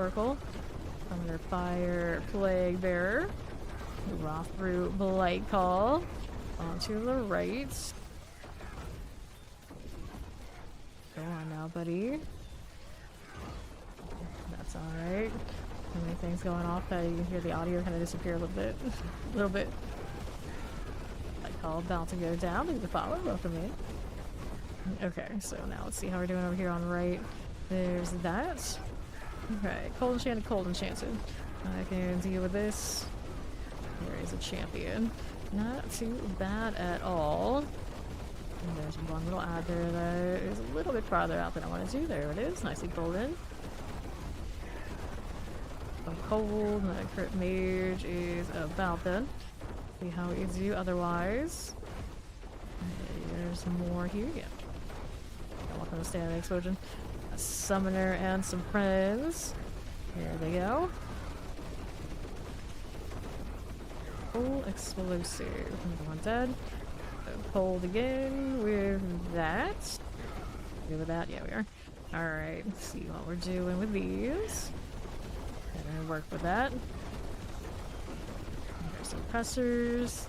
Oracle. Thunder Fire Plague Bearer. Rothroot Blight Call. Onto the right. Go on now, buddy. That's alright. So many things going off that you can hear the audio kind of disappear a little bit. A little bit. Blight Call about to go down. Leave the follow. Welcome in. Okay, so now let's see how we're doing over here on the right. There's that. Okay, Cold Enchanted, Cold Enchanted. I can deal with this. There is a champion. Not too bad at all. And there's one little ad there that is a little bit farther out than I want to do. There it is, nicely pulled in. So cold, and the crit mage is about done. See how we do otherwise. There's more here, yeah. Welcome to Standing Explosion. A summoner and some friends. Here they go. Full explosive. Another one dead. Hold again with that. Good with that? Yeah, we are. Alright, let's see what we're doing with these. Gonna work with that. There's some pressers.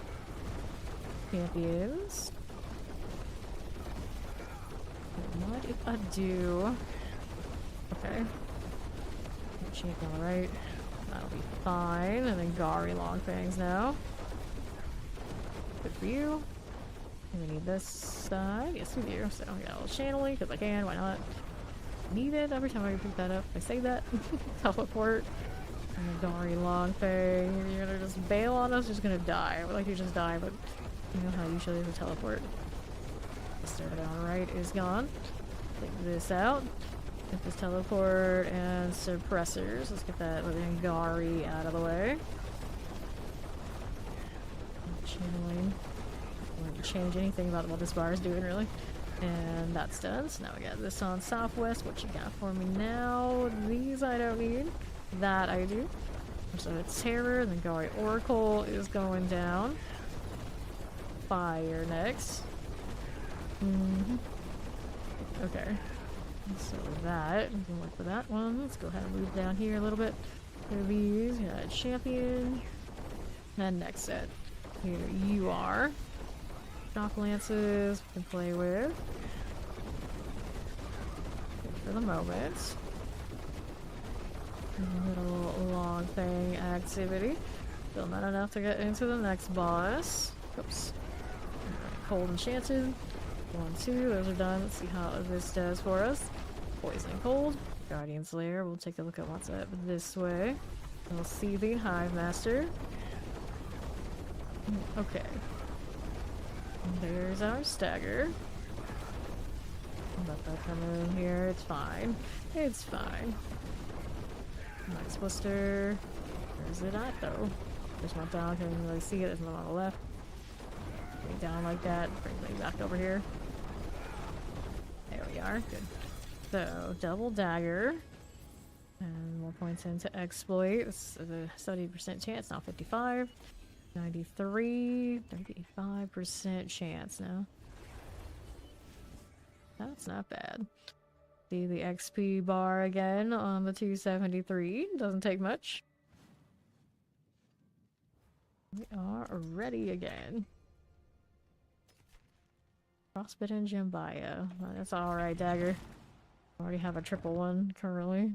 Champions. What if I do? Okay. Champion on the right. That'll be fine. And then Gari Longfangs now. Good for you. And we need this side. Yes, we do. So, yeah, I'll channeling because I can. Why not? Need it every time I pick that up. I say that. Teleport. And then Gari Longfang. You're gonna just bail on us. Just gonna die. I would like you to just die, but you know how usually is a teleport. The starter on the right is gone. Take this out. Get this teleport and suppressors. Let's get that living Gari out of the way. Channeling. I won't change anything about what this bar is doing, really. And that's done. So now we got this on Southwest. What you got for me now? These I don't need. That I do. So it's Terror. Then Gari Oracle is going down. Fire next. Okay. So with that, we can work for that one. Let's go ahead and move down here a little bit. For these, we got Champion. And next set. Here you are. Shock Lances we can play with. Good for the moment. Little long thing activity. Still not enough to get into the next boss. Oops. Cold Enchanted. 1, 2, those are done. Let's see how this does for us. Poison Cold. Guardian's Lair. We'll take a look at what's up this way. We'll see the Hive Master. Okay. There's our stagger. Let that come in here. It's fine. It's fine. Max Blister. Where's it at though? There's one down. Can't even really see it. There's one on the left. Bring it down like that. Bring me back over here. There we are. Good. So, double dagger. And more points into exploit. This is a 70% chance, now 55. 93, 35% chance now. That's not bad. See the XP bar again on the 273. Doesn't take much. We are ready again. Frostbite and Jambaya. Well, that's alright, dagger. I already have a triple one currently.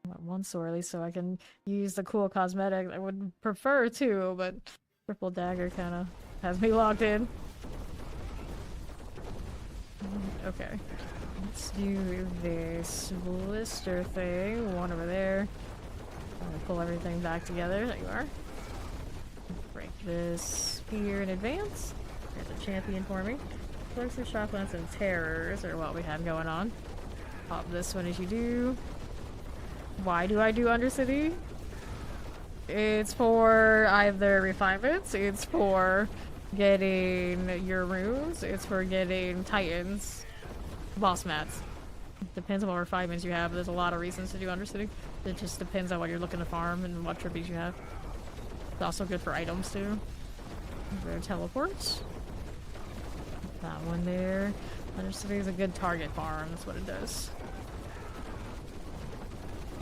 I want one swirly so I can use the cool cosmetic. I would prefer two, but triple dagger kind of has me locked in. Okay. Let's do this blister thing. One over there. I'm gonna pull everything back together. There you are. Break this here in advance. There's a champion for me. Explosive, Shocklands, and Terrors are what we have going on. Pop this one as you do. Why do I do Undercity? It's for either refinements, it's for getting your runes, it's for getting titans, boss mats. Depends on what refinements you have. There's a lot of reasons to do Undercity. It just depends on what you're looking to farm and what tributes you have. It's also good for items too. There, teleports. That one there. Undercity is a good target farm, that's what it does.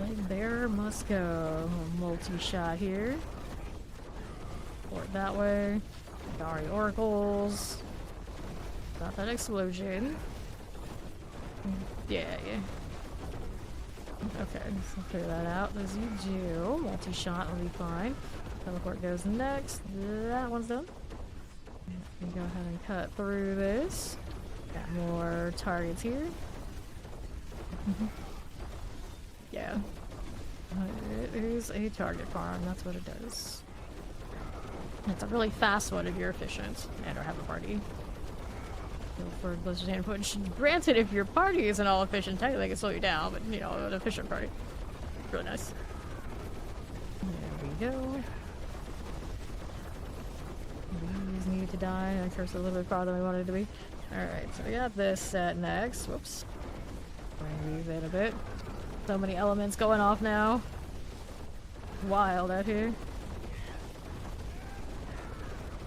Plague Bearer must go. Multi-shot here. Port that way. Dari Oracles. Got that explosion. Yeah. Okay, so clear that out as you do. Multi-shot will be fine. Teleport goes next. That one's done. We go ahead and cut through this. Got more targets here. Yeah. It is a target farm, that's what it does. It's a really fast one if you're efficient and or have a party. For Blizzard's input, granted, if your party isn't all efficient, technically they can slow you down, but you know, an efficient party. Really nice. There we go. These need to die. I cursed a little bit farther than we wanted it to be. Alright, so we got this set next. Whoops. Bring these in a bit. So many elements going off now. Wild out here.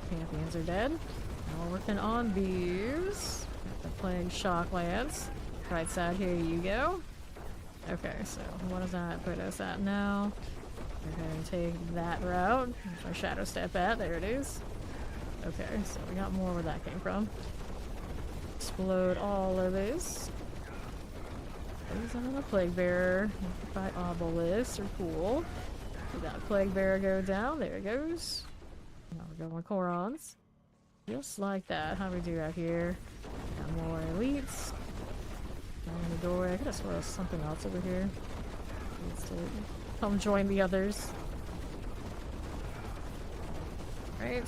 Champions are dead. Now we're working on these. Got the Plague Shock Lance. Right side, here you go. Okay, so what does that put us at now? We're going to take that route. There's our Shadow Step at. There it is. Okay, so we got more where that came from. Explode all of this. These on a Plague Bearer by Obelisk are cool. We got Plague Bearer go down. There it goes. Now we're going Korons. Just like that. How do we do out here? Got more elites. Down the doorway. I could have sworn there was something else over here. Needs to come join the others. Right.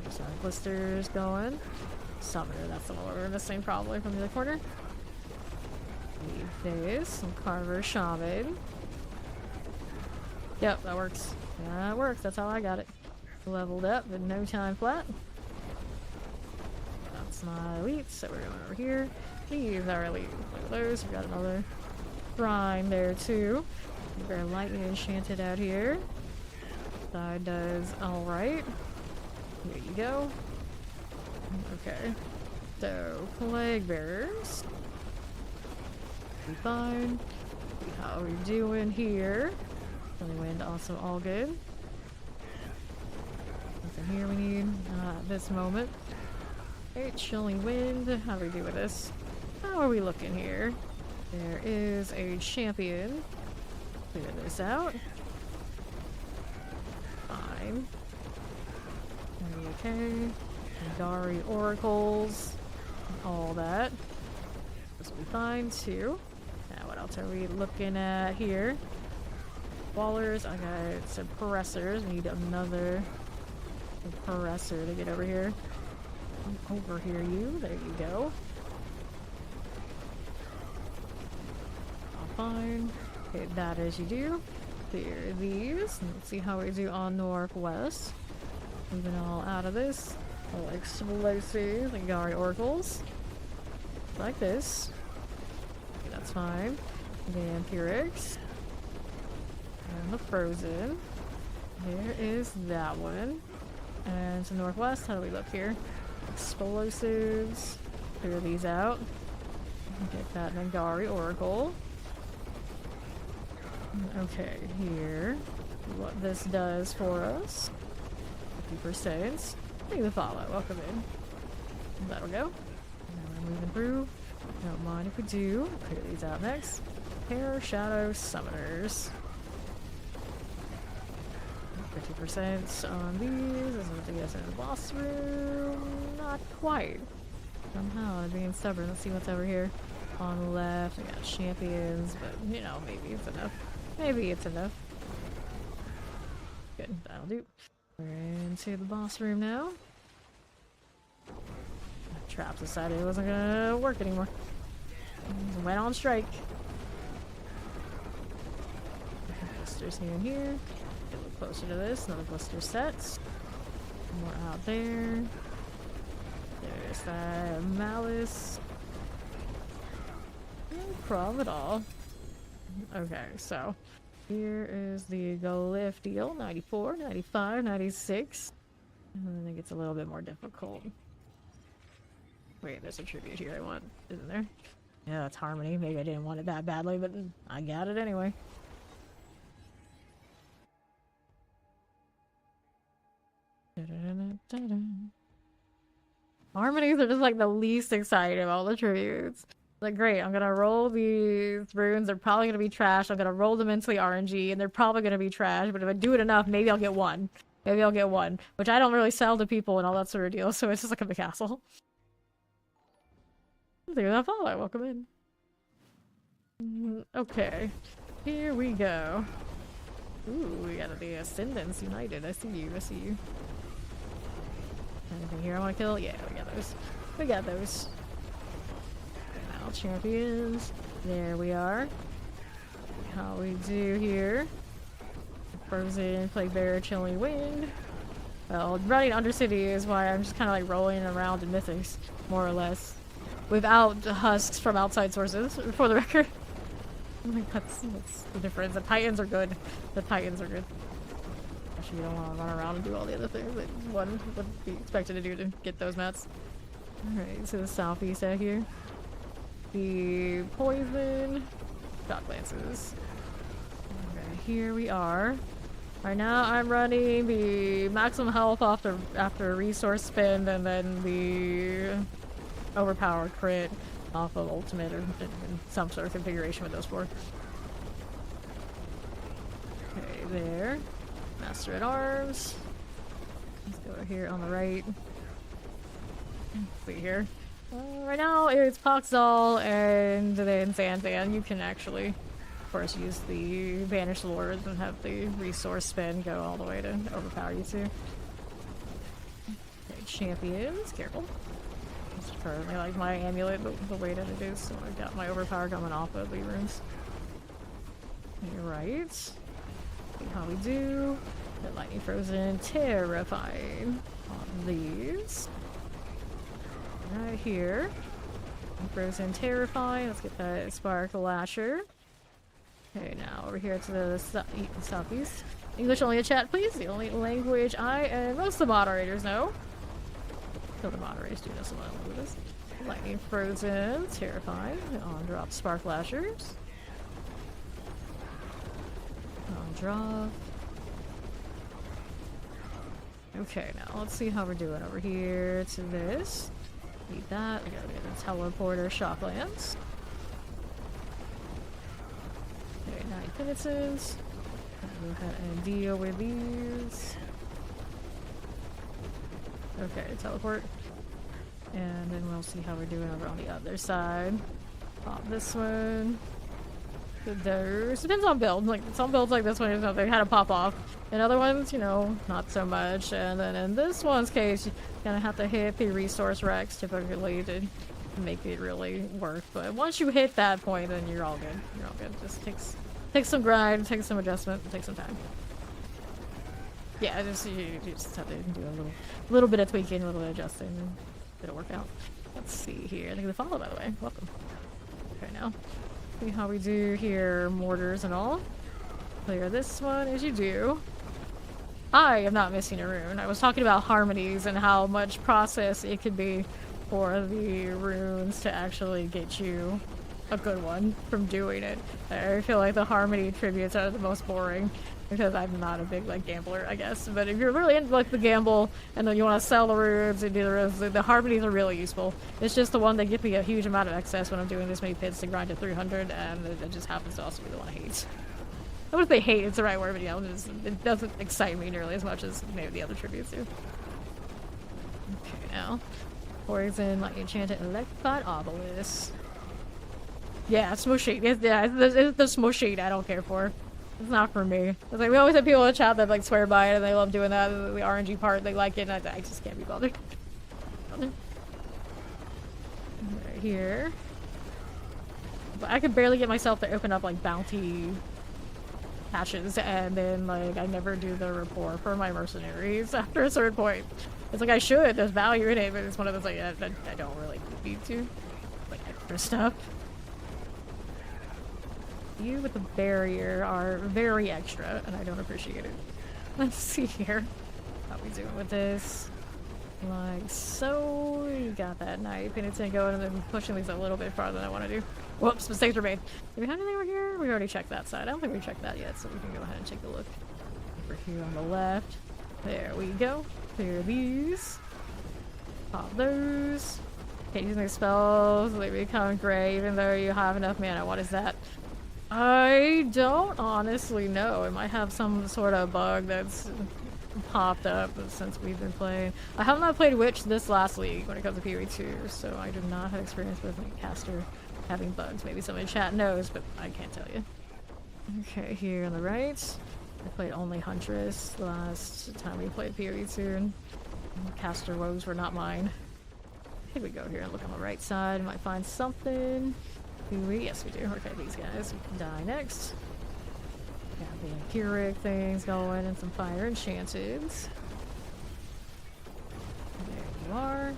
There's our blisters going. Summoner, that's the one we're missing probably from the other corner. Leave this. Some Carver Shaman. Yep, that works. That works. That's how I got it. Leveled up in no time flat. That's my elites, so we're going over here. These are elite. Look at those. We got another shrine there too. Very lightly enchanted out here. Side does alright. Here you go. Okay. So, Plague Bearers. Be fine. How are we doing here? Chilling Wind also all good. Nothing here we need at this moment. Okay, Chilling Wind. How do we do with this? How are we looking here? There is a champion. Clear this out. Fine. Are we okay? Dari Oracles. All that. This will be fine too. Now what else are we looking at here? Wallers. I got suppressors. We need another suppressor to get over here. Come over here, you. There you go. All fine. Hit that as you do. Clear these. Let's see how we do on Northwest. Moving all out of this. All explosive, like Dari Oracles. Like this. Okay, that's fine. Vampirics. And the Frozen. There is that one. And to Northwest, how do we look here? Explosives. Clear these out. Get that Nangari Oracle. Okay, here. What this does for us. 50%. Take the follow. Welcome in. That'll go. Now we're moving through. Don't mind if we do. Clear these out next. Hair Shadow Summoners. 50% on these. This is what they get us in the boss room. Not quite. Somehow I'm being stubborn. Let's see what's over here. On the left, we got champions, but you know, maybe it's enough. Maybe it's enough. Good, that'll do. We're into the boss room now. Trap decided it wasn't gonna work anymore. Went on strike. Blisters here and here. Get a little closer to this. Another blister set. More out there. There's that Malice. No problem at all. Okay, so here is the glyph deal. 94, 95, 96. And then it gets a little bit more difficult. Wait, there's a tribute here I want, isn't there? Yeah, it's Harmony. Maybe I didn't want it that badly, but I got it anyway. Harmonies are just like the least exciting of all the tributes. Like, great, I'm gonna roll these runes. They're probably gonna be trash. I'm gonna roll them into the RNG, and they're probably gonna be trash. But if I do it enough, maybe I'll get one. Maybe I'll get one. Which I don't really sell to people and all that sort of deal, so it's just like a big hassle. There's that follow. Welcome in. Okay. Here we go. Ooh, we got the Ascendants United. I see you. I see you. Anything here I want to kill? Yeah, we got those. We got those. Now, champions. There we are. How we do here. Frozen, Plague Bear, Chilling Wind. Well, running Undercity is why I'm just kind of like rolling around in Mythics, more or less. Without husks from outside sources, for the record. Like, that's the difference. The Titans are good. The Titans are good. Actually, you don't want to run around and do all the other things that one would be expected to do to get those mats. Alright, so the southeast out here. The poison. Shock lances. Okay, here we are. Right now I'm running the maximum health after resource spend, and then the overpowered crit off of ultimate or in some sort of configuration with those four. Okay, there. Master at Arms. Let's go here on the right. Let's see here. Right now it's Poxzal and then Zanzan. You can actually, of course, use the Banished Lords and have the resource spend go all the way to overpower you too. Okay, champions. Careful. Just currently like my amulet the way that it is, so I got my overpower coming off of the runes. You're right. See how we do. The Lightning Frozen, Terrifying on these. Right here. Frozen, Terrifying. Let's get that Spark Lasher. Okay, now over here to the southeast. English only a chat, please. The only language I and most of the moderators know. So the moderators do know some languages. Lightning Frozen, Terrifying. On drop Spark Lashers. On drop. Okay, now let's see how we're doing over here to this. Need that. I gotta get a teleporter Shocklands. Okay, 9 penances. Go ahead and deal with these. Okay, teleport. And then we'll see how we're doing over on the other side. Pop this one. Those depends on build. Like some builds like this one, you know, they had to pop off. In other ones, you know, not so much. And then in this one's case, you're gonna have to hit the resource Rex typically to make it really work. But once you hit that point, then you're all good. You're all good. Just takes some grind, takes some adjustment, takes some time. Yeah, you just have to do a little bit of tweaking, a little bit of adjusting, and it'll work out. Let's see here. Thank you for the follow, by the way. Welcome. Okay, now. See how we do here, mortars and all. Clear this one as you do. I am not missing a rune. I was talking about harmonies and how much process it could be for the runes to actually get you a good one from doing it. I feel like the harmony tributes are the most boring because I'm not a big like gambler, I guess. But if you're really into like the gamble and then you want to sell the runes and do the runes, the harmonies are really useful. It's just the one that gives me a huge amount of excess when I'm doing this many pits to grind to 300, and it just happens to also be the one I hate. I wouldn't say hate, it's the right word, but yeah, it doesn't excite me nearly as much as maybe the other tributes do. Okay, now. Poison, Lightning Enchanted, Electrified Obelisk. Yeah, Smushy. It's the Smushy I don't care for. It's not for me. It's like, we always have people in the chat that like swear by it and they love doing that. The RNG part, they like it, and I just can't be bothered. Right here. But I could barely get myself to open up like bounty patches, and then like I never do the rapport for my mercenaries after a certain point. It's like I should, there's value in it, but it's one of those like I don't really need to. Like extra stuff. You with the barrier are very extra, and I don't appreciate it. Let's see here. How we doing with this? Like so. You got that knife, and it's going, and then pushing these a little bit farther than I want to do. Whoops, mistakes were made. Do we have anything over here? We already checked that side. I don't think we checked that yet, so we can go ahead and take a look. Over here on the left. There we go. Clear these. Pop those. Can't use any spells. They become gray even though you have enough mana. What is that? I don't honestly know. It might have some sort of bug that's popped up since we've been playing. I have not played Witch this last league when it comes to PoE2, so I do not have experience with my caster having bugs. Maybe someone in chat knows, but I can't tell you. Okay, here on the right. I played only Huntress the last time we played PoE2. Caster woes were not mine. Here we go here and look on the right side. Might find something. Do we? Yes, we do. Okay, these guys die next. Got the Empiric things going and some fire enchanteds. There you are.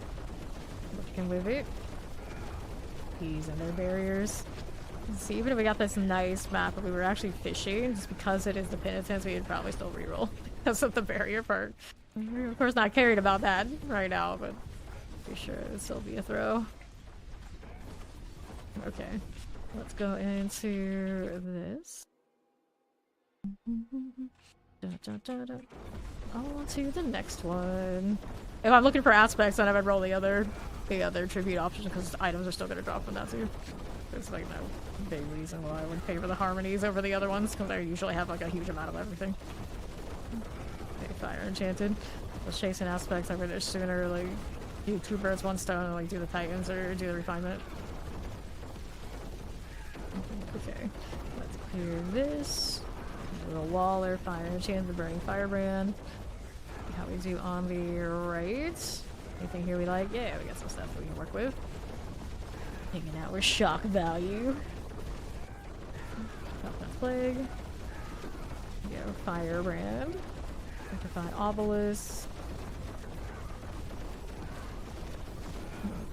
Looking with it. These and their barriers. See, even if we got this nice map where we were actually fishing, just because it is the penitence, we would probably still reroll because of the barrier part. We're of course not carried about that right now, but pretty sure it would still be a throw. Okay, let's go into this. On to the next one. If I'm looking for aspects, then I would roll the other tribute options because items are still gonna drop from that too. There's like no big reason why I would favor the harmonies over the other ones because I usually have like a huge amount of everything. Okay, fire enchanted. Let's chase in aspects over there sooner. Like do 2 birds, 1 stone, and like do the titans or do the refinement. Okay, let's clear this. A little Waller, fire enchanted, burning firebrand. See how we do on the right. Anything here we like? Yeah, we got some stuff we can work with. Hanging out with shock value. Falcon's Plague. We go firebrand. Petrified obelisk.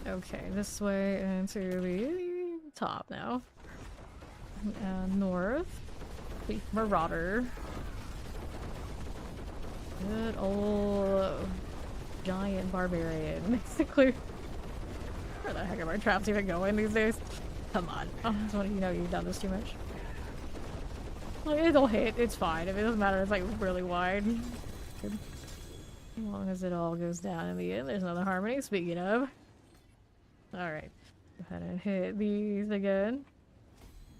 Okay, this way into the top now. North. Leaf Marauder. Good old giant barbarian. Basically. Where the heck are my traps even going these days? Come on. I just want you know you've done this too much. Like, it'll hit. It's fine. If it doesn't matter, it's like really wide. Good. As long as it all goes down in the end. There's another harmony, speaking of. Alright. Go ahead and hit these again.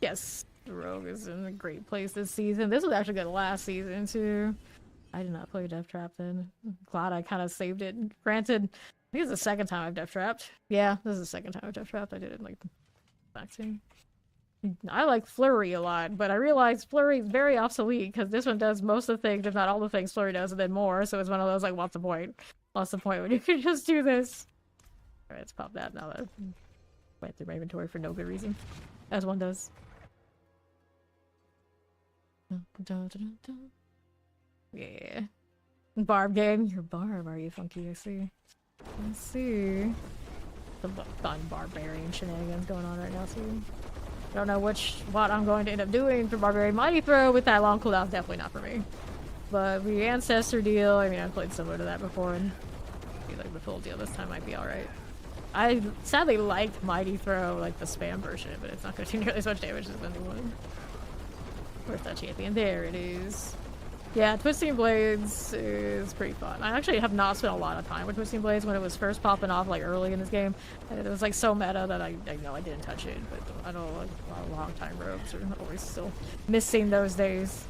Yes. The rogue is in a great place this season. This was actually good last season too. I did not play Death Trap then. Glad I kind of saved it. Granted, I think it's the second time I've Death Trapped. Yeah, this is the second time I've Death Trapped. I did it like back to. I like Flurry a lot, but I realized Flurry is very obsolete because this one does most of the things, if not all the things Flurry does, and then more. So it's one of those like, what's the point? What's the point when you can just do this? Alright, let's pop that now that I went through my inventory for no good reason, as one does. Yeah. Barb game. You're Barb, are you, Funky? I see. Let's see. Some fun barbarian shenanigans going on right now, too. Don't know what I'm going to end up doing for Barbarian Mighty Throw with that long cooldown. Definitely not for me. But the Ancestor deal, I mean, I've played similar to that before, and I feel like the full deal this time might be alright. I sadly liked Mighty Throw, like the spam version, but it's not going to do nearly as much damage as the new one. Where's that champion? There it is. Yeah, Twisting Blades is pretty fun. I actually have not spent a lot of time with Twisting Blades when it was first popping off like early in this game. And it was like so meta that I know I didn't touch it, but I know like a lot of long time rogues are always still missing those days.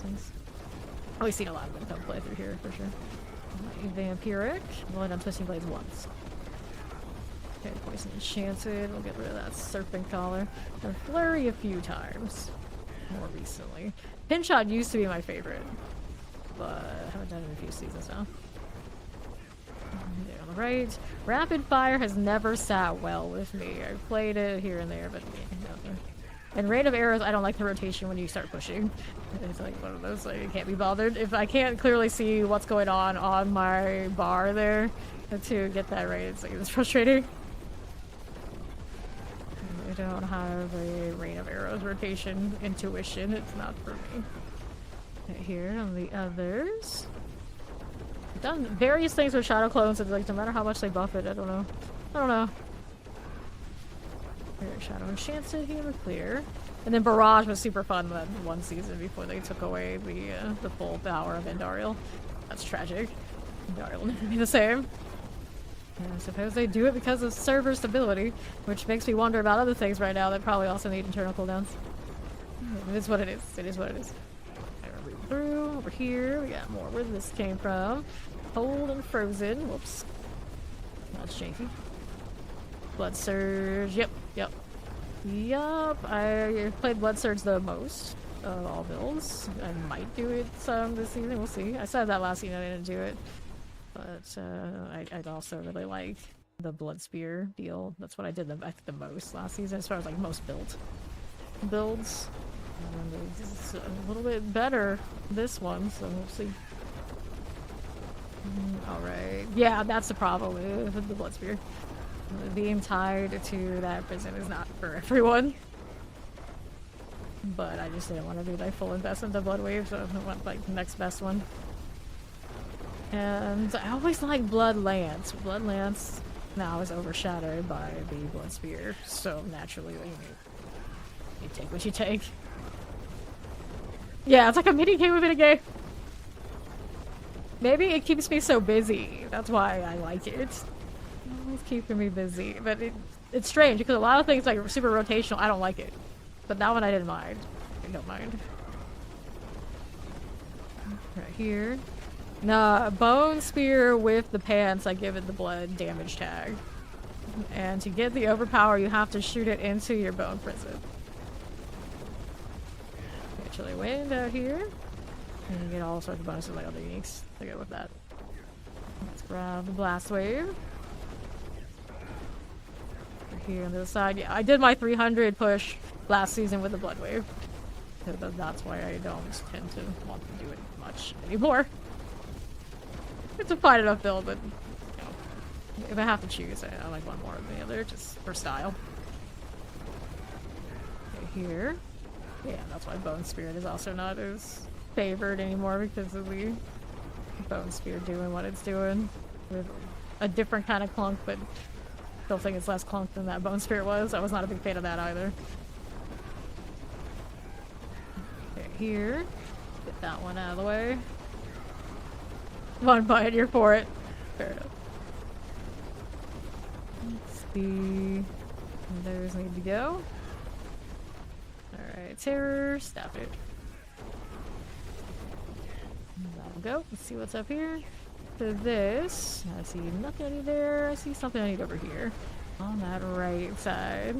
I've always seen a lot of them come play through here for sure. Vampiric. I've only done Twisting Blades once. Okay, Poison Enchanted. We'll get rid of that Serpent Collar. And Flurry a few times. More recently. Pinshot used to be my favorite, but I haven't done it in a few seasons now. There on the right. Rapid Fire has never sat well with me. I've played it here and there, but nothing. And Rain of Arrows, I don't like the rotation when you start pushing. It's like one of those, like, I can't be bothered. If I can't clearly see what's going on my bar there to get that right, it's like, it's frustrating. I don't have a Rain of Arrows rotation intuition. It's not for me. Okay, here on the others. done various things with shadow clones, and like no matter how much they buff it, I don't know. I don't know. Here, Shadow Enchanted here, we're clear. And then Barrage was super fun that one season before they took away the full power of Andariel. That's tragic. Andariel will never be the same. And I suppose they do it because of server stability, which makes me wonder about other things right now that probably also need internal cooldowns. It is what it is. It is what it is. Through over here, we got more where this came from. Cold and frozen. Whoops. That's janky. Blood Surge. Yep. I played Blood Surge the most of all builds. I might do it some this season. We'll see. I said that last season I didn't do it, but I'd also really like the Blood Spear deal. That's what I did the most last season as far as like most builds. And it's a little bit better this one, so we'll see. Alright. Yeah, that's the problem with the Blood Spear. Being tied to that prison is not for everyone. But I just didn't want to do my full investment of Blood Wave, so I went like the next best one. And I always like Blood Lance. Blood Lance now is overshadowed by the Blood Spear, so naturally you take what you take. Yeah, it's like a mini game within a game. Maybe it keeps me so busy. That's why I like it. It's always keeping me busy. But it's strange because a lot of things like super rotational, I don't like it. But that one I didn't mind. I don't mind. Right here. Nah, Bone Spear with the pants, I give it the blood damage tag. And to get the overpower, you have to shoot it into your Bone Prison. Chilly Wind out here. And you get all sorts of bonuses like other uniques to go with that. Let's grab the Blast Wave. Over here on the other side. Yeah, I did my 300 push last season with the Blood Wave. So that's why I don't tend to want to do it much anymore. It's a fine enough build, but you know, if I have to choose, I like one more than the other, just for style. Okay, here. Yeah, that's why Bone Spirit is also not as favored anymore because of the Bone Spear doing what it's doing. With a different kind of clunk, but still think it's less clunk than that Bone Spirit was. I was not a big fan of that either. Okay, here. Get that one out of the way. Come on, Bite, you're for it. Fair enough. Let's see. Those need to go. Alright, Terror, stop it. That'll go. Let's see what's up here. To this, I see nothing I need there. I see something I need over here. On that right side.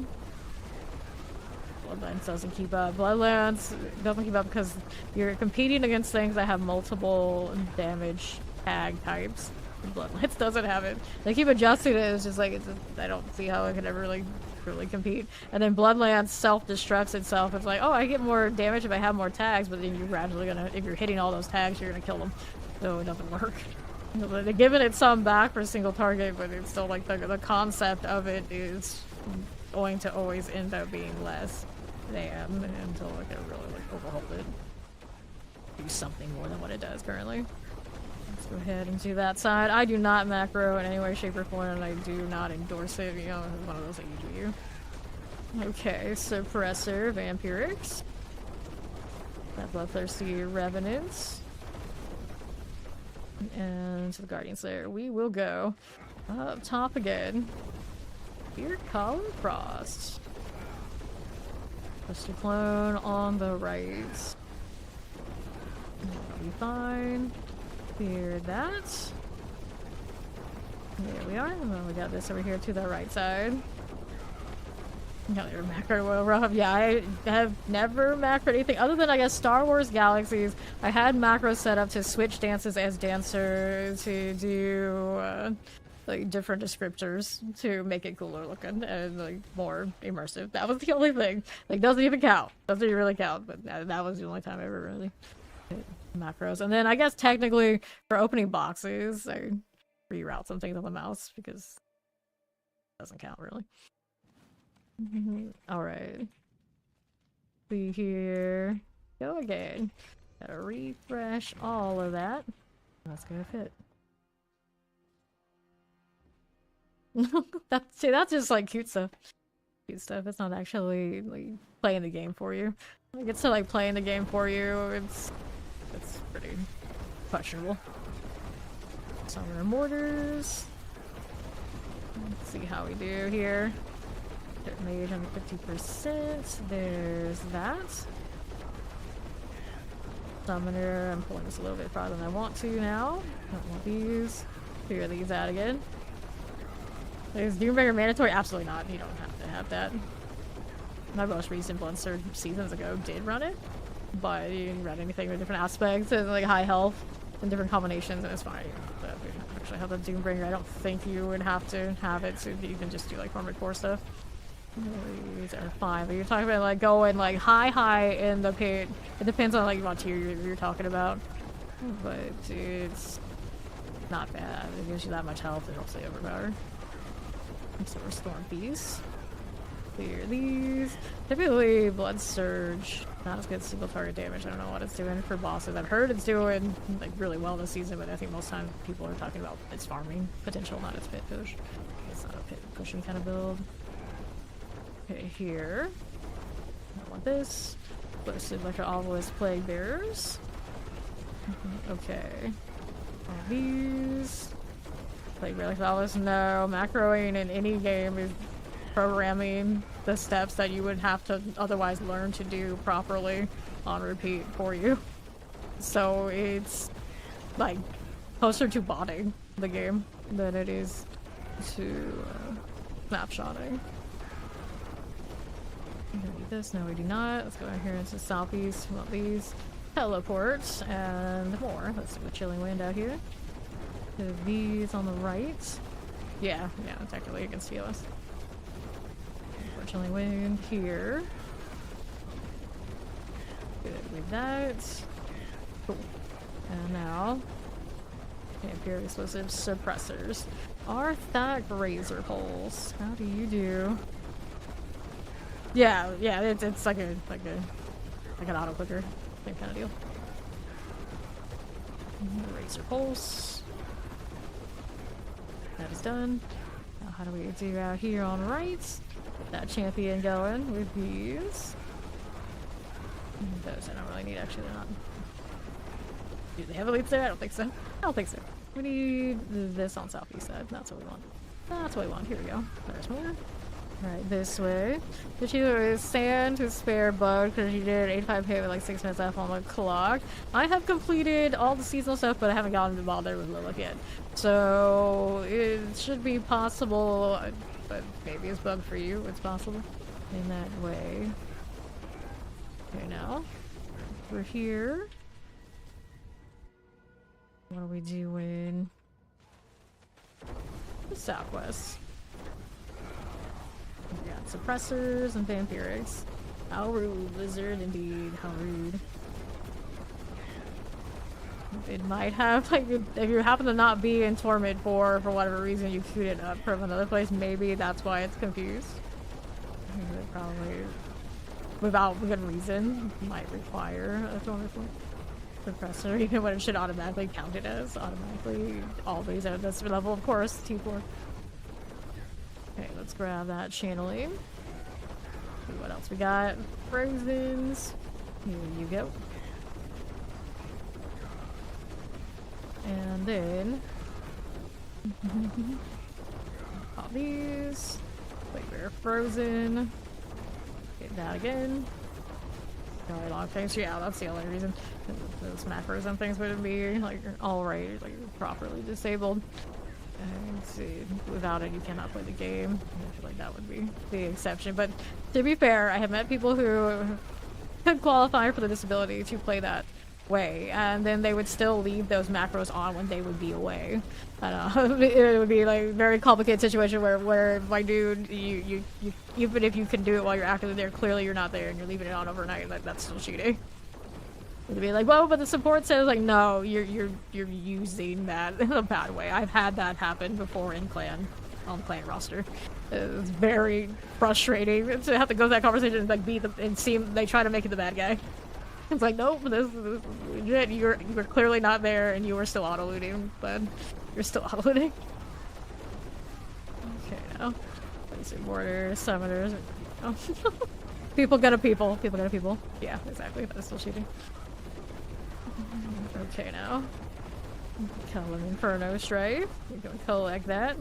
Bloodlance doesn't keep up. Bloodlance doesn't keep up because you're competing against things that have multiple damage tag types. Bloodlance doesn't have it. They keep adjusting it. It's just like I don't see how it could ever really compete. And then Bloodlance self-destructs itself. It's like, oh, I get more damage if I have more tags, but then you're gradually gonna, if you're hitting all those tags, you're gonna kill them. So it doesn't work. They're giving it some back for a single target, but it's still like the concept of it is going to always end up being less than until like I really like overhaul it. Do something more than what it does currently. Let's go ahead and do that side. I do not macro in any way, shape, or form, and I do not endorse it. You know, it's one of those that you do you. Okay, Suppressor, Vampirics. That Bloodthirsty Revenants. And to the Guardian Slayer. We will go up top again. Here come Frost. Mr. Clone on the right. That'll be fine. Clear that. There we are. And then we got this over here to the right side. Yeah, they were macro well rough. Yeah, I have never macroed anything other than I guess Star Wars Galaxies. I had macros set up to switch dances as dancer to do like different descriptors to make it cooler looking and like more immersive. That was the only thing. Like doesn't even count. Doesn't even really count. But that was the only time I ever really hit macros. And then I guess technically for opening boxes, I reroute some things on the mouse because it doesn't count really. Alright. See here. Go again. Gotta refresh all of that. That's gonna fit. That's just like cute stuff. Cute stuff. It's not actually like playing the game for you. Like it's to like playing the game for you. It's pretty questionable. Summoner mortars. Let's see how we do here. Mage on 50%. There's that. Summoner. I'm pulling this a little bit farther than I want to now. Don't want these. Figure these out again. Is Doombringer mandatory? Absolutely not. You don't have to have that. My most recent Bloodsurge seasons ago did run it, but you didn't run anything with different aspects and like high health and different combinations, and it's fine. You don't actually have the Doombringer. I don't think you would have to have it, so you can just do like Armored Core stuff. These are fine, but you're talking about like going like high in the pit. It depends on like what tier you're talking about, but it's not bad. It gives you that much health and also overpower. So restore these. Clear these. Typically Blood Surge, not as good single target damage. I don't know what it's doing for bosses. I've heard it's doing like really well this season, but I think most time people are talking about its farming potential, not its pit push. It's not a pit pushing kind of build. Okay, here. I want this. Listed like Obelisk Plague Bearers. Okay. All these. Plague Bear like Obelisk. No, macroing in any game is programming the steps that you would have to otherwise learn to do properly on repeat for you. So it's like closer to botting the game than it is to snapshotting. We need this. No, we do not. Let's go in here into Southeast. We want these. Teleports and more. Let's do a Chilling Wind out here. So these on the right. Yeah, technically you can steal us. Chilling Wind here. Good with that. Cool. And now, Imperial exclusive suppressors. Arthac Razor Pulse. How do you do? Yeah, it's like an auto clicker, same kind of deal. Razor Pulse. That is done. Now how do we do out here on right? Get that champion going with these. Those I don't really need, actually. They're not. Do they have elites there? I don't think so. I don't think so. We need this on southeast side. That's what we want. That's what we want. Here we go. There's more. Alright, this way. Did you stand to spare bug because you did 85 hit with like 6 minutes left on the clock? I have completed all the seasonal stuff, but I haven't gotten to bother with Lilith yet. So it should be possible, but maybe it's bug for you. It's possible in that way. Okay, now we're here. What are we doing? The southwest. We got suppressors and vampirics. How rude, Lizard, indeed. How rude. It might have, like, if you happen to not be in Torment 4 for whatever reason, you queued it up from another place, maybe that's why it's confused. It probably, without good reason, might require a Torment 4 suppressor, even when it should automatically count it as automatically always at this level, of course, T4. Okay, let's grab that channeling. See what else we got. Frozens. Here you go. And then pop these. Wait, we're frozen. Get that again. Really long things. Yeah, that's the only reason. Those macros and things wouldn't be like alright, like properly disabled. Let's see. Without it, you cannot play the game. I feel like that would be the exception. But to be fair, I have met people who could qualify for the disability to play that way, and then they would still leave those macros on when they would be away. It would be like a very complicated situation where my dude, you even if you can do it while you're actively there, clearly you're not there and you're leaving it on overnight. Like that's still cheating. It'd be like, well, but the support says like, no, you're using that in a bad way. I've had that happen before in clan, on clan roster. It's very frustrating to have to go through that conversation and like they try to make it the bad guy. It's like, nope, this is legit. You're clearly not there and you were still auto looting, but you're still auto looting. know. Basic borders, summoners. Oh. People gonna people. People gonna people. Yeah, exactly. That is still shooting. Okay, now. Color Inferno Strife. We can collect that.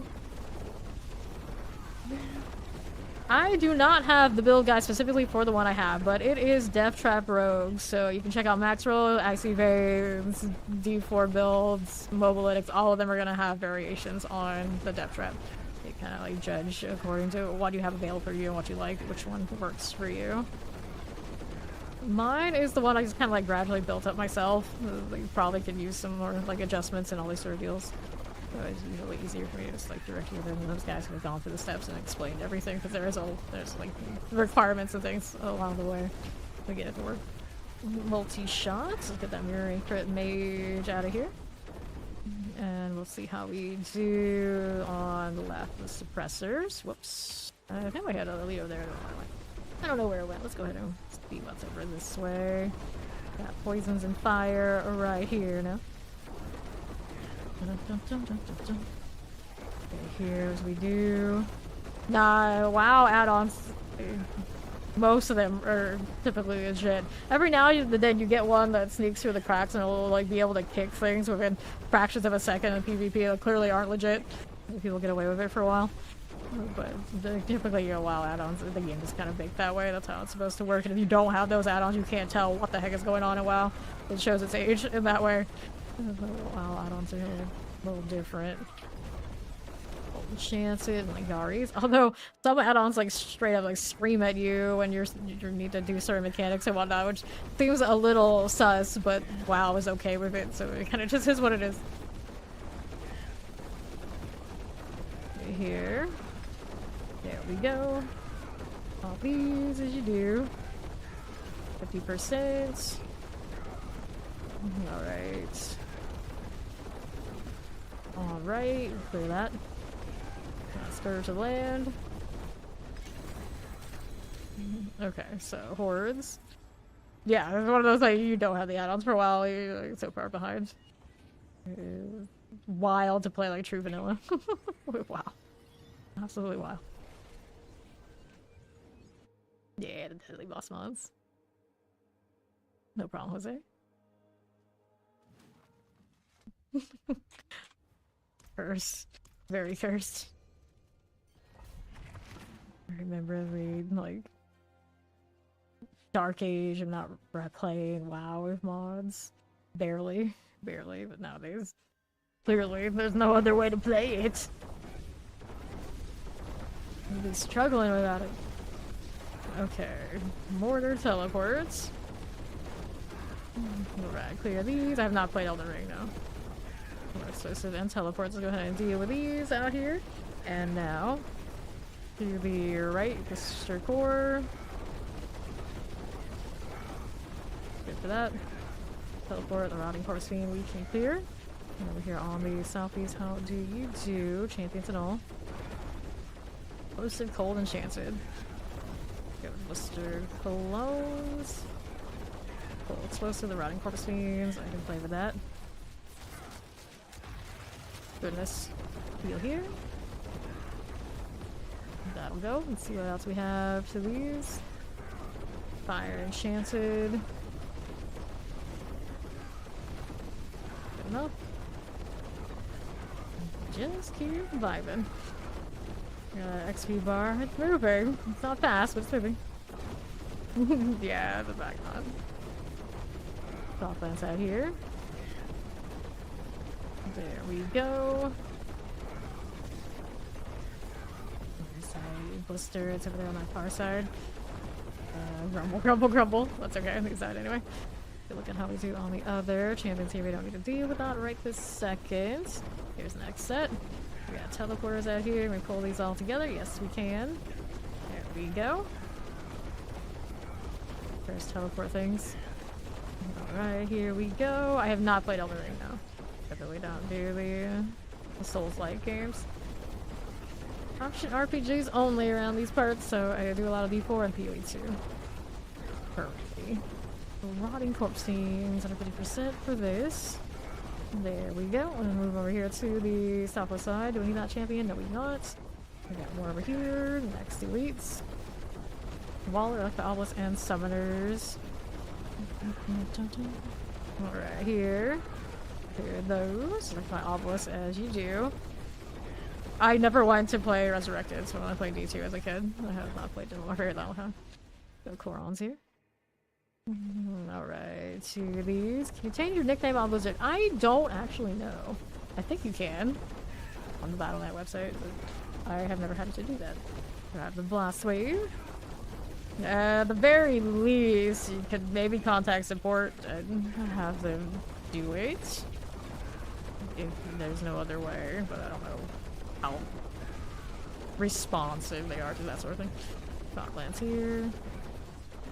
I do not have the build guide specifically for the one I have, but it is Death Trap Rogue, so you can check out Max Roll, Icy Veins, D4 builds, Mobalytics, all of them are gonna have variations on the Death Trap. You kind of like judge according to what you have available for you and what you like, which one works for you. Mine is the one I just kind of like gradually built up myself. You probably could use some more like adjustments and all these sort of deals. So it's usually easier for me to just like direct you than those guys who have gone through the steps and explained everything, because there's like requirements and things along the way to get it to work. Multi-shot. Let's get that mirroring crit mage out of here. And we'll see how we do on the left with suppressors. Whoops. I think we had a Leo there. I don't know where it went. Let's go ahead and see what's over this way. Got poisons and fire right here now. Okay, here's we do. Nah, WoW add-ons. Most of them are typically legit. Every now and then you get one that sneaks through the cracks and will like be able to kick things within fractions of a second in PvP that clearly aren't legit. People get away with it for a while. But typically, you know, WoW add-ons, the game is kind of baked that way. That's how it's supposed to work. And if you don't have those add-ons, you can't tell what the heck is going on in WoW. It shows its age in that way. WoW add-ons are a little different. Chances and like Garis. Although some add-ons like straight up like scream at you when you need to do certain mechanics and whatnot, which seems a little sus, but WoW is okay with it, so it kind of just is what it is. Here. There we go. All these as you do. 50%. Alright. Alright, clear that. Scourge of land. Okay, so hordes. Yeah, it's one of those like you don't have the add-ons for a while. You're like so far behind. It's wild to play like true vanilla. Wow, absolutely wild. Yeah, the deadly boss mods. No problem, Jose. Cursed, very cursed. I remember we like Dark Age. I'm not playing WoW with mods. Barely, but nowadays, clearly, there's no other way to play it. I'll be struggling without it. Okay, mortar teleports. Alright, clear these. I have not played Elden Ring now. Explosive and teleports. Let's go ahead and deal with these out here. And now, to the right, Sister Core. Good for that. Teleport, the Rotting Corpse Fiend, we can clear. And over here on the southeast, how do you do? Champions and all. Explosive, cold, enchanted. Go with Blistered Clones. Cold, explosive, the Rotting Corpse Fiends. I can play with that. Goodness. Heal here. That'll go. Let's see what else we have to these. Fire enchanted. Good enough. Just keep vibing. XP bar. It's moving. It's not fast, but it's moving. Yeah, the back on. Soft lance out here. There we go. Blister, it's over there on that far side. Grumble, grumble, grumble. That's okay, on the side anyway. Look at how we do on the other champions here. We don't need to deal with that right this second. Here's the next set. We got teleporters out here. Can we pull these all together? Yes, we can. There we go. First teleport things. Alright, here we go. I have not played Elden Ring now. I really don't do the Souls-like games. Option RPGs only around these parts, so I do a lot of D4 and PoE too. Currently. Rotting Corpse Teams, 150% for this. There we go. And then move over here to the southwest side. Do we need that champion? No, we not. We got more over here. Next elites. Waller, like the obelisk, and summoners. Alright, here. Here are those. Like my obelisk as you do. I never went to play Resurrected, so when I played D2 as a kid, I have not played in Warfare that long. No Corons here. Alright, two of these. Can you change your nickname on Blizzard? I don't actually know. I think you can on the Battle.net website, but I have never had to do that. Grab the Blast Wave. At the very least, you could maybe contact support and have them do it. If there's no other way, but I don't know how responsive they are to that sort of thing. Shocklands here.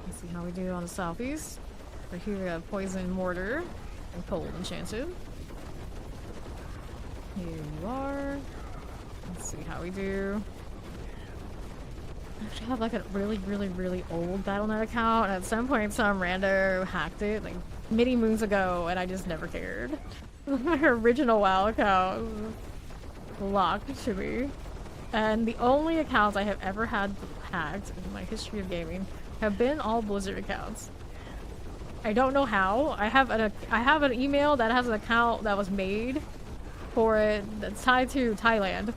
Let's see how we do on the southeast. Right here we have Poison Mortar and Cold Enchanted. Here you are. Let's see how we do. I actually have like a really old Battle.net account, and at some point some rando hacked it like many moons ago, and I just never cared. My original WoW account was locked to me, and the only accounts I have ever had hacked in my history of gaming have been all Blizzard accounts. I don't know how. I have an email that has an account that was made for it that's tied to Thailand.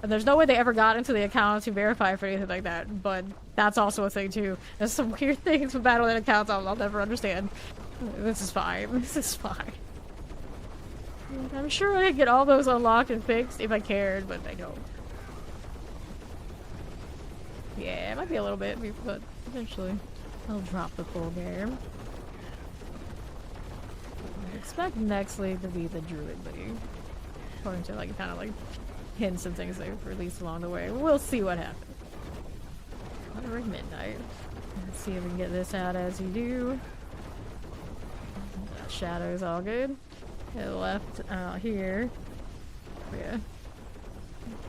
And there's no way they ever got into the account to verify for anything like that, but that's also a thing too. There's some weird things with Battle.net accounts I'll never understand. This is fine. This is fine. I'm sure I could get all those unlocked and fixed if I cared, but I don't. Yeah, it might be a little bit, but eventually I'll drop the full game. I expect next league to be the Druid League. According to like kind of like hints and things they've released along the way. We'll see what happens. Another midnight. Let's see if we can get this out as you do. Shadow's all good. It left out here. Yeah.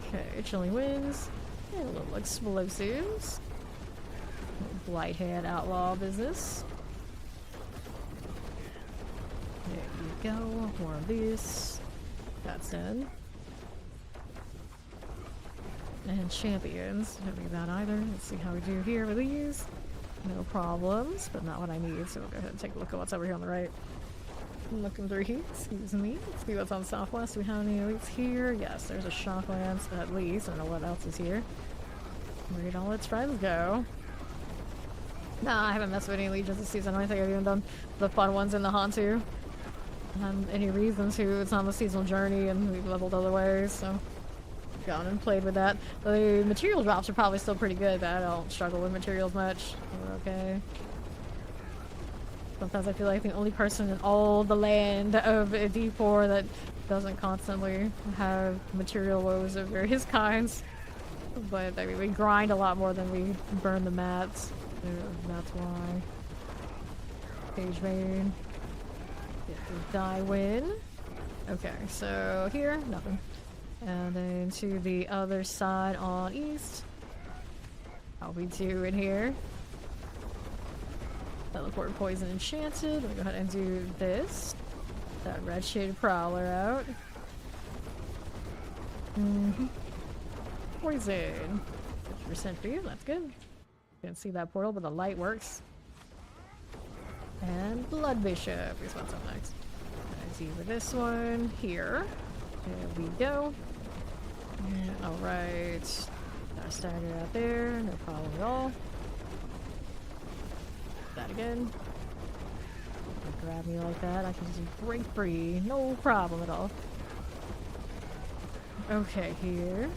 Okay, chilling winds. And a little explosives. Blighthead outlaw business. There you go. More of these. That's done. And champions. Don't need that either. Let's see how we do here with these. No problems, but not what I need. So we'll go ahead and take a look at what's over here on the right. I'm looking through here. Excuse me. Let's see what's on the southwest. Do we have any elites here? Yes, there's a Shocklands at least. I don't know what else is here. Where'd all its friends go? Nah, I haven't messed with any legions this season. I don't think I've even done the fun ones in the Hantu. Any reason to. It's on the seasonal journey and we've leveled other ways, so gone and played with that. The material drops are probably still pretty good, but I don't struggle with materials much. We're okay. Sometimes I feel like the only person in all the land of D4 that doesn't constantly have material woes of various kinds. But I mean, we grind a lot more than we burn the mats. So that's why. Page main. Get the die win. Okay, so here, nothing. And then to the other side on east. How we do in here. Teleport Poison Enchanted. We'll go ahead and do this. That red shaded prowler out. Poison. 50% for you, that's good. Can't see that portal, but the light works. And Blood Bishop is what's up next. Let's see with this one here. There we go. Alright. Got a stagger out there, no problem at all. That again. Don't grab me like that. I can just break free. No problem at all. Okay, here.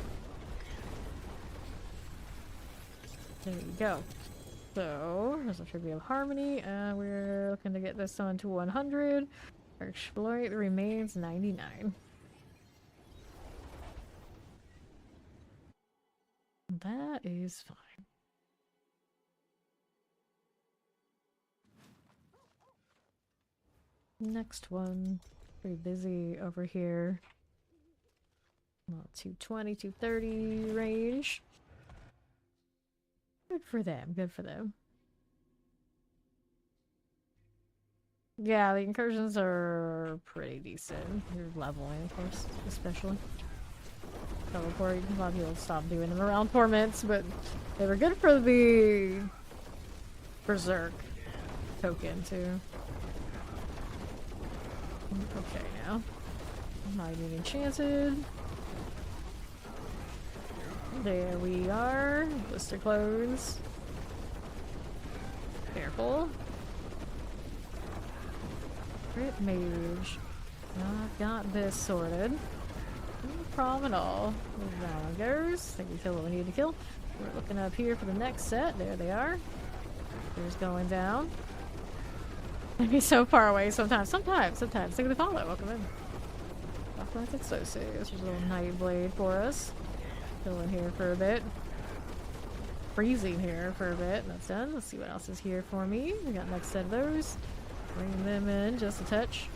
There you go. So, there's a Tribute of Harmony, and we're looking to get this on to 100. Our exploit remains 99. That is fine. Next one. Pretty busy over here. Well, 220, 230 range. Good for them, good for them. Yeah, the incursions are pretty decent. You're leveling, of course, especially. teleport. A lot of people stopped doing them around torments, but they were good for the berserk token too. Okay, now not even enchanted. There we are. Blister clothes. Careful. Crit mage. I've got this sorted. No problem at all. Down it goes. I think we killed what we need to kill. We're looking up here for the next set. There they are. There's going down. I'd be so far away sometimes. Sometimes. Look at the follow. Welcome in. Athletic Explosives. There's a little night blade for us. Chilling here for a bit. Freezing here for a bit. That's done. Let's see what else is here for me. We got next set of those. Bring them in just a touch.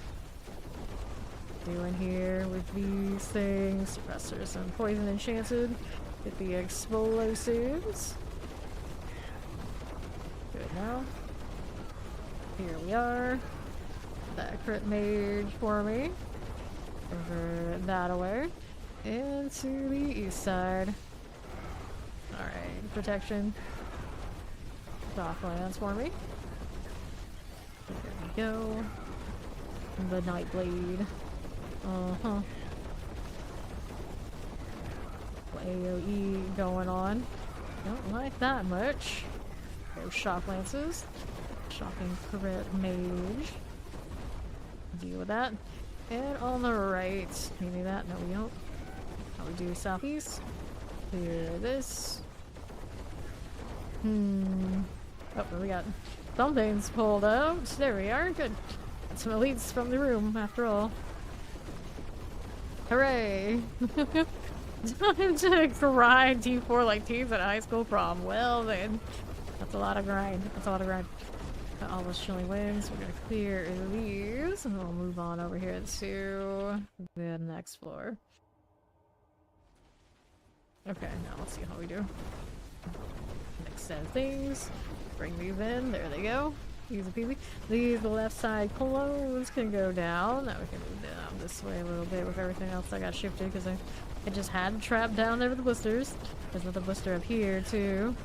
Doing here with these things. Suppressors and poison enchanted. Get the explosives. Good now. Here we are. That crit mage for me. Over that away. Into the east side. Alright, protection. Docklands for me. There we go. The Nightblade. Uh-huh. AoE going on. Don't like that much. Those shock lances. Shocking crit mage. Deal with that. And on the right, maybe that. No, we don't. How we do southeast? Clear this. Oh, we got something's pulled out. There we are. Good. Got some elites from the room, after all. Hooray! Time to grind T4 like teens at a high school prom. Well then, that's a lot of grind. Got all those chilling winds. We're gonna clear these, and we'll move on over here to the next floor. Okay, now let's see how we do. Next set of things. Bring these in. There they go. Easy peasy. These left side clones can go down. Now we can move down this way a little bit with everything else I got shifted because I just had to trap down there with the blisters. There's another blister up here too.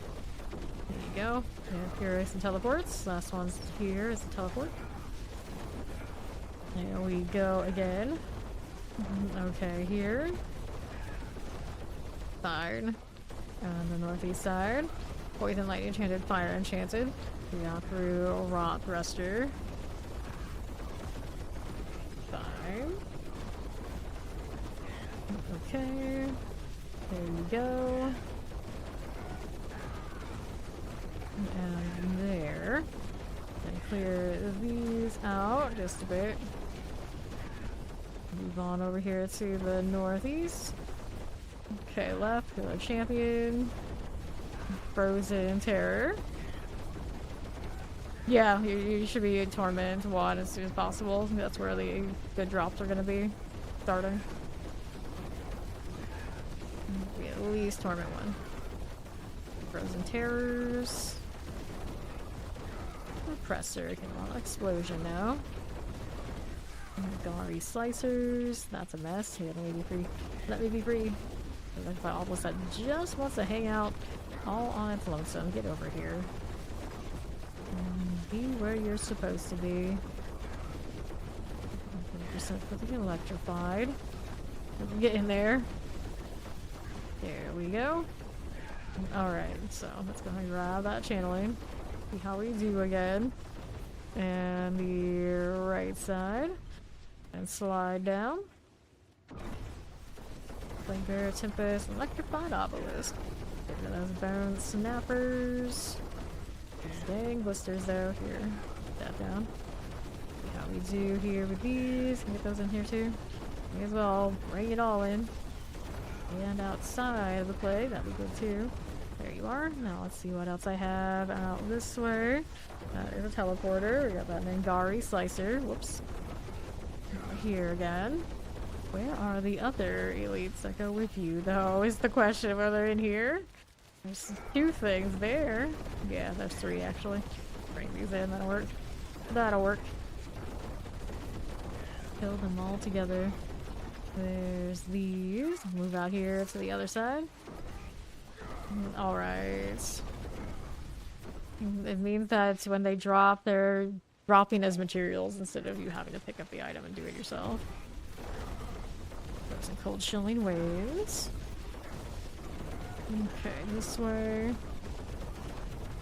There you go. Yeah, Curious and teleports. Last one's here is the teleport. There we go again. Okay, here. Side. On the northeast side. Poison Light Enchanted, Fire Enchanted. We got through Rot Thruster. Fine. Okay. There you go. And there. And clear these out just a bit. Move on over here to the northeast. Okay, left, Hero Champion. Frozen Terror. Yeah, you should be in Torment 1 as soon as possible. That's where the good drops are going to be starting. Be at least Torment 1. Frozen Terrors. Oppressor can run Explosion now. Gari Slicers. That's a mess. Here, let me be free. Let me be free. If I almost that just wants to hang out all on its lonesome. Get over here. Be where you're supposed to be. 100% completely electrified. Get in there. There we go. Alright, so let's go ahead and grab that channeling. See how we do again. And the right side. And slide down. Flame Bear, Tempest, Electrified Obelisk. Get rid of those bone snappers. These dang blisters though. Here. Put that down. See how we do here with these. Can get those in here too. May as well bring it all in. And outside of the play, that'd be good too. There you are. Now let's see what else I have out this way. There's a teleporter. We got that Nangari Slicer. Whoops. Here again. Where are the other elites that go with you, though, is the question. Whether they're in here? There's 2 things there. Yeah, there's 3, actually. Bring these in, that'll work. That'll work. Kill them all together. There's these. Move out here to the other side. Alright. It means that when they drop, they're dropping as materials instead of you having to pick up the item and do it yourself. There's some cold chilling waves. Okay, this way.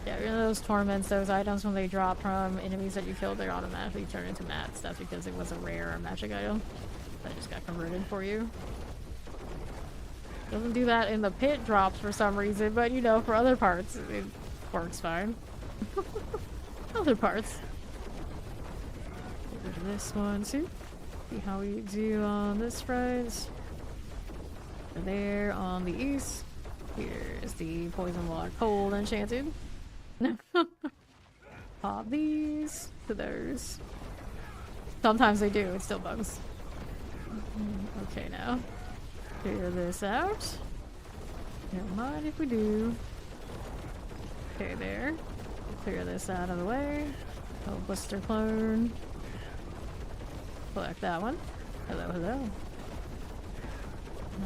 Yeah, you know those torments, those items when they drop from enemies that you killed, they automatically turn into mats. That's because it was a rare or magic item that just got converted for you. Doesn't do that in the pit drops for some reason, but you know, for other parts, it works fine. Other parts. Get rid of this one too. See how we do on this front. There on the east. Here's the poison water cold enchanted. Pop these to those. Sometimes they do, it still bugs. Okay, now. Clear this out. Never mind if we do. Okay, there. Clear this out of the way. Oh, blister clone. Collect that one. Hello, hello.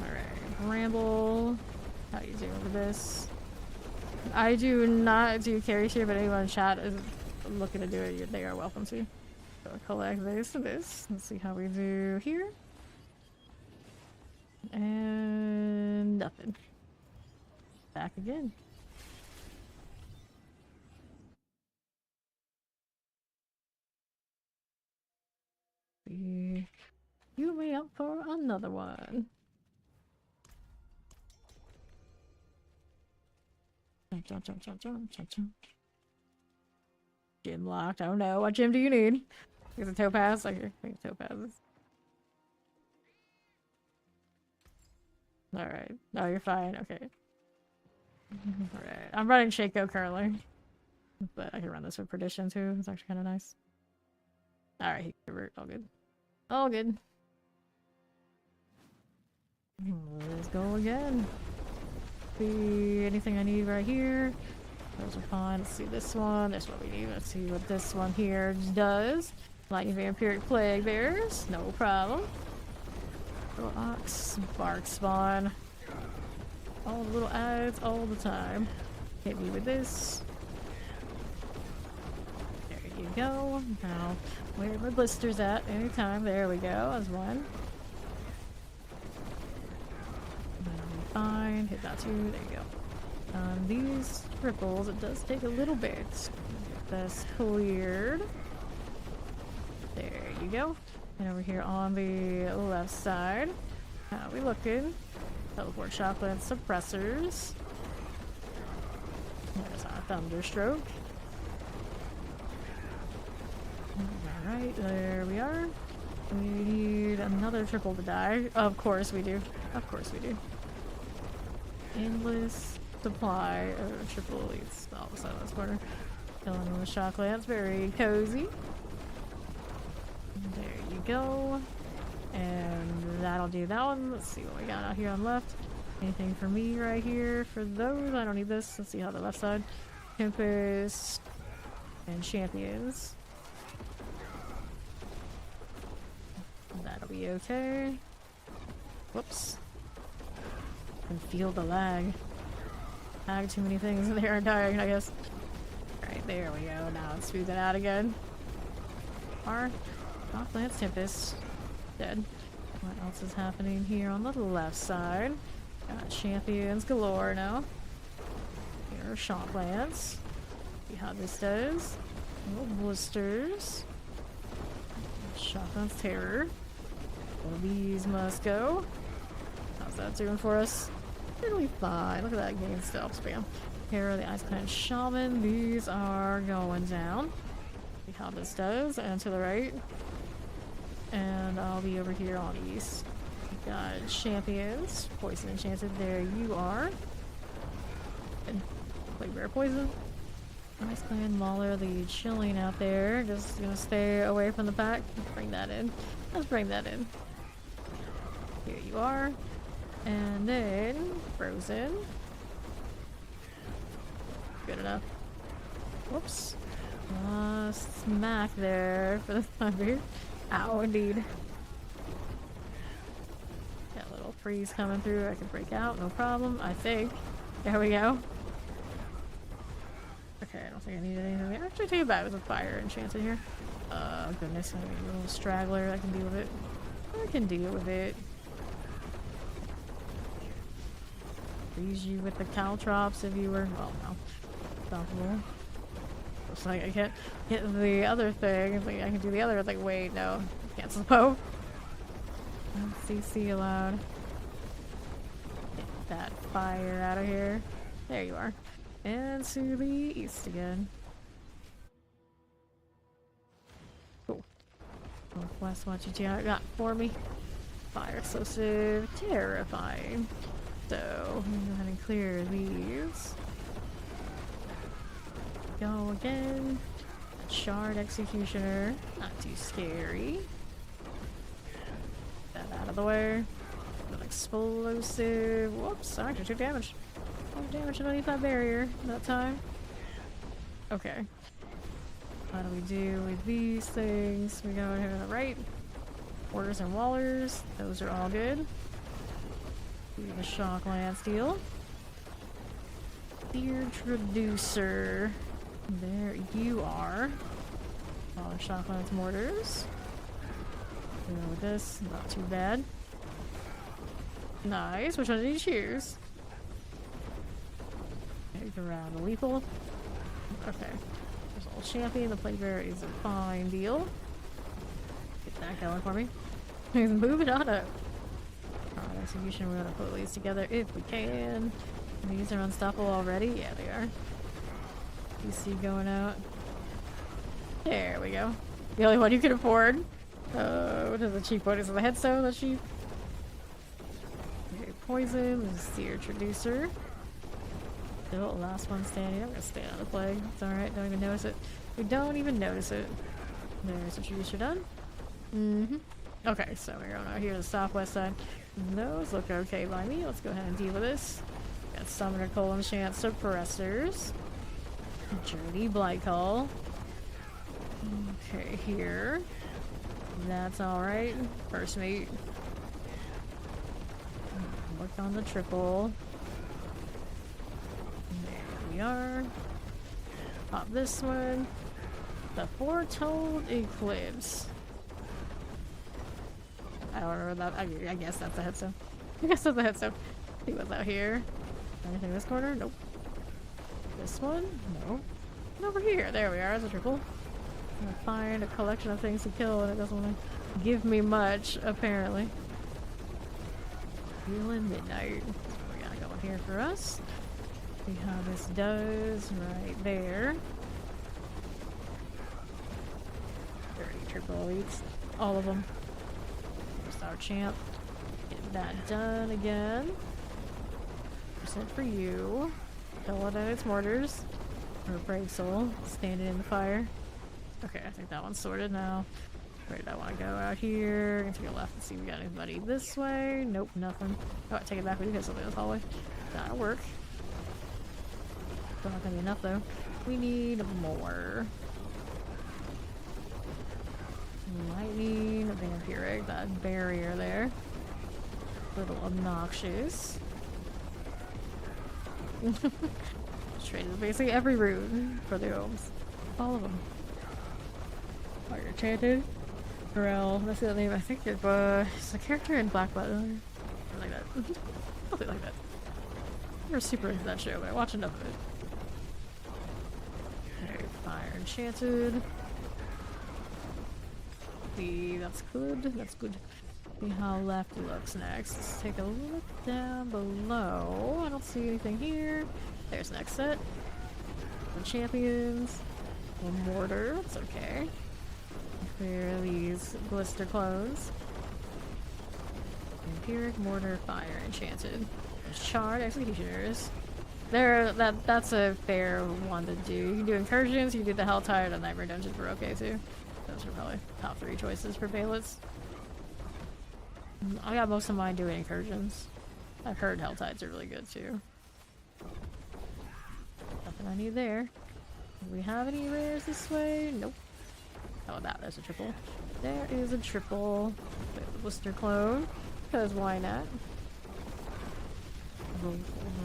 Alright, Bramble. How do you do over this? I do not do carry share, but anyone in chat is looking to do it, they are welcome to. So collect this and this. Let's see how we do here. And nothing. Back again. You me up for another one. Jump, jump, jump, jump, jump, jump. Gym locked. Oh no, what gym do you need? Is it topaz? Okay, I think topazes. Alright. No, you're fine. Okay. Alright. I'm running Shaco currently. But I can run this with Perdition too. It's actually kind of nice. Alright, he can revert. All good. All good. Let's go again. See anything I need right here. Those are fine. Let's see this one. That's what we need. Let's see what this one here does. Lightning Vampiric Plague Bears. No problem. Little Ox. Bark Spawn. All the little ads all the time. Hit me with this. There you go. Now, where are my blisters at? Anytime. There we go. That's one. Fine. Hit that too. There you go. These ripples, it does take a little bit. Get this cleared. There you go. And over here on the left side, how we looking? Teleport chocolate suppressors. There's our thunderstroke. Alright, there we are. We need another triple to die. Of course we do. Of course we do. Endless supply of triple elites. All of a sudden, this corner. Killing the shock lance. Very cozy. There you go. And that'll do that one. Let's see what we got out here on left. Anything for me right here? For those, I don't need this. Let's see how the left side. Tempest and champions. That'll be okay. Whoops. Can feel the lag. Lag too many things and they are dying, I guess. Alright, there we go. Now let's smooth it out again. Our Lance Tempest. Dead. What else is happening here on the left side? Got champions galore now. Here are Shock Lance. See how this does. Little blisters. Shotgun's terror. Well, these must go. How's that doing for us? Really fine. Look at that game stealth spam. Here are the Ice Clan Shaman. These are going down. See how this does. And to the right. And I'll be over here on east. We've got champions. Poison enchanted. There you are. And play rare poison. Ice Clan Mauler, the chilling out there. Just gonna stay away from the pack. Bring that in. Let's bring that in. Here you are. And then Frozen. Good enough. Whoops. Smack there for the thunder. Ow, indeed. freeze coming through. I can break out, no problem, I think. There we go. Okay, I don't think I need anything. Actually, take it back with a fire enchanted here. Goodness, I need a little straggler. I can deal with it. I can deal with it. Freeze you with the caltrops if you were. Oh no. Stoppable. Looks like I can't hit the other thing. Like I can do the other. Like, wait, no. Cancel the Poe. CC allowed. Get that fire out of here. There you are. And to the east again. Cool. Northwest, what you got for me? Fire explosive. Terrifying. So, I'm gonna go ahead and clear these. Go again. Shard Executioner. Not too scary. Get that out of the way. An explosive. Whoops, I actually took damage. Oh, damage underneath that barrier that time. Okay. How do we do with these things? We go here on the right. Warders and wallers. Those are all good. Do the shock lance deal. Dear Traducer. There you are. All the shock lance mortars. Go with this. Not too bad. Nice. Which one did you choose? Around the lethal. Okay. There's old champion. The plague bearer is a fine deal. Get that going for me. He's moving on up. Alright, execution. We're gonna put these together if we can. These are unstoppable already. Yeah, they are. PC going out. There we go. The only one you can afford. What is the cheap one? Is it the headstone that's cheap? Okay, poison. This is the introducer. Still last one standing. I'm gonna stay out of the plague. It's alright, don't even notice it. We don't even notice it. There's introducer done. Okay, so we're going out here to the southwest side. Those look okay by me. Let's go ahead and deal with this. Got Summoner Colon Chance Suppressors. Journey Blycall. Okay, here. That's alright. First mate. Look on the triple. We are. Pop this one. The Foretold Eclipse. I don't remember that. I guess that's the headstone. I guess that's the headstone. See what's out here. Anything in this corner? Nope. This one? No. And over here. There we are. It's a triple. I'm gonna find a collection of things to kill and it doesn't want to give me much, apparently. Feeling midnight. We gotta go in here for us. See how this does right there. 30 triple elites. All of them. Just our champ. Get that done again. Percent for you. Kill it at its mortars. Or Brave Soul. Standing in the fire. Okay, I think that one's sorted now. Where did I want to go? Out here. I'm gonna take a left and see if we got anybody this way. Nope, nothing. Oh, I take it back. We got something in this hallway. That'll work. Still not gonna be enough though. We need more. Lightning, vampiric, that barrier there. Little obnoxious. Traded basically every rune for the ohms. All of them. Fire enchanted. Pharrell, that's the name. I think it's a character in Black Butler. Something like that. Something like that. I'm never super into that show, but I watch enough of it. Okay, fire enchanted. See, that's good. That's good. See how left looks next. Let's take a look down below. I don't see anything here. There's next set. The champions. A mortar. It's okay. Clear these blister clones. Vampiric, mortar, fire, enchanted. Shard executioners. That's a fair one to do. You can do incursions, you can do the Helltide, and Nightmare Dungeons were okay too. Those are probably top 3 choices for Baylets. I got most of mine doing incursions. I've heard Helltides are really good too. Nothing I need there. Do we have any rares this way? Nope. How about there's a triple. There is a triple. Blister clone. Because why not? little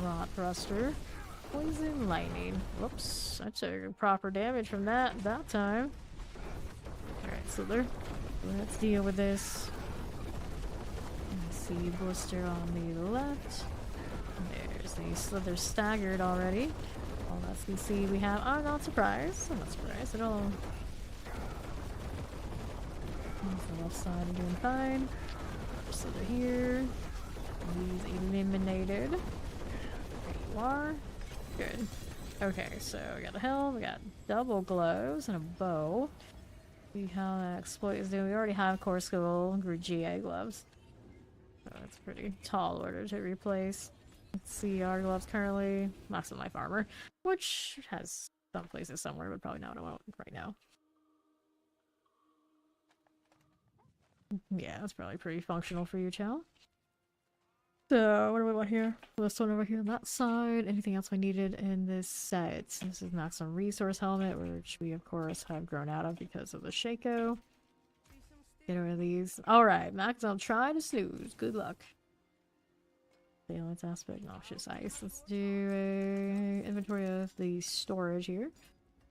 rot thruster. Poison lightning. Whoops, I took proper damage from that time. Alright, Slither. Let's deal with this. Let's see, Blister on the left. There's the Slither staggered already. Well, that's the seed we have. I'm not surprised. I'm not surprised at all. There's the left side are doing fine. Slither here. He's eliminated. There you are. Good. Okay, so we got a helm, we got double gloves, and a bow. See how that exploit is doing. We already have Corsical GA gloves. So that's a pretty tall order to replace. Let's see, our gloves currently Maximum Life Armor, which has some places somewhere, but probably not what I want right now. Yeah, that's probably pretty functional for you, Chow. So, what do we want here? This one over here on that side. Anything else we needed in this set? This is Maximum Resource Helmet, which we of course have grown out of because of the Shaco. Get rid of these. Alright, Maximum Try to Snooze. Good luck. Valence Aspect, Noxious Ice. Let's do a inventory of the storage here.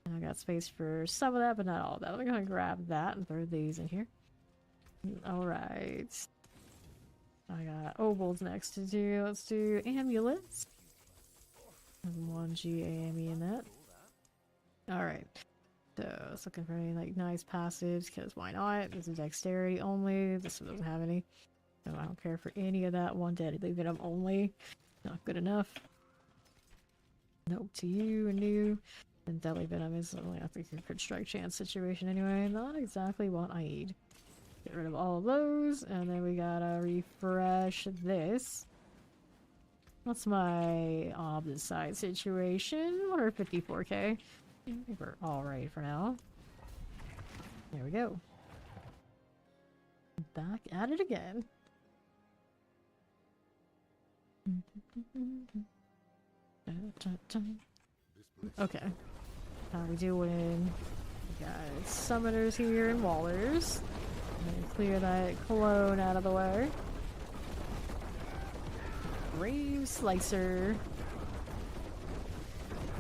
And I got space for some of that, but not all of that. Let me go ahead and grab that and throw these in here. Alright. I got obols next to do. Let's do amulets. There's one GAME in that. Alright. So it's looking for any like nice passives, because why not? This is dexterity only. This one doesn't have any. So I don't care for any of that. One deadly venom only. Not good enough. Nope to you and you. And deadly venom is only I think a crit strike chance situation anyway. Not exactly what I need. Get rid of all of those, and then we gotta refresh this. What's my opposite side situation? 154k. I think we're alright for now. There we go. Back at it again. Okay. How we doing? We got summoners here and wallers. Clear that clone out of the way. Grave Slicer.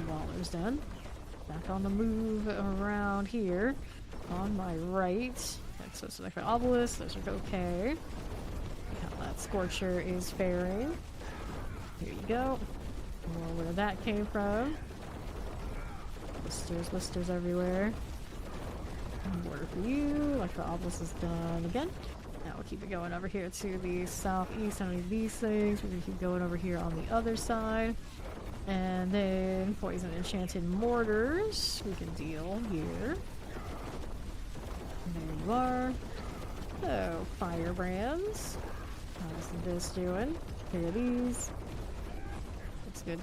Waller's done. Back on the move around here. On my right. So select my obelisk. Those are okay. How that Scorcher is faring. Here you go. More where that came from. Blisters everywhere. Border for you. Like the obelisk is done again. Now we'll keep it going over here to the southeast. Only these things. We're gonna keep going over here on the other side. And then poison enchanted mortars. We can deal here. There you are. So firebrands. How's this doing? Here are these. Looks good.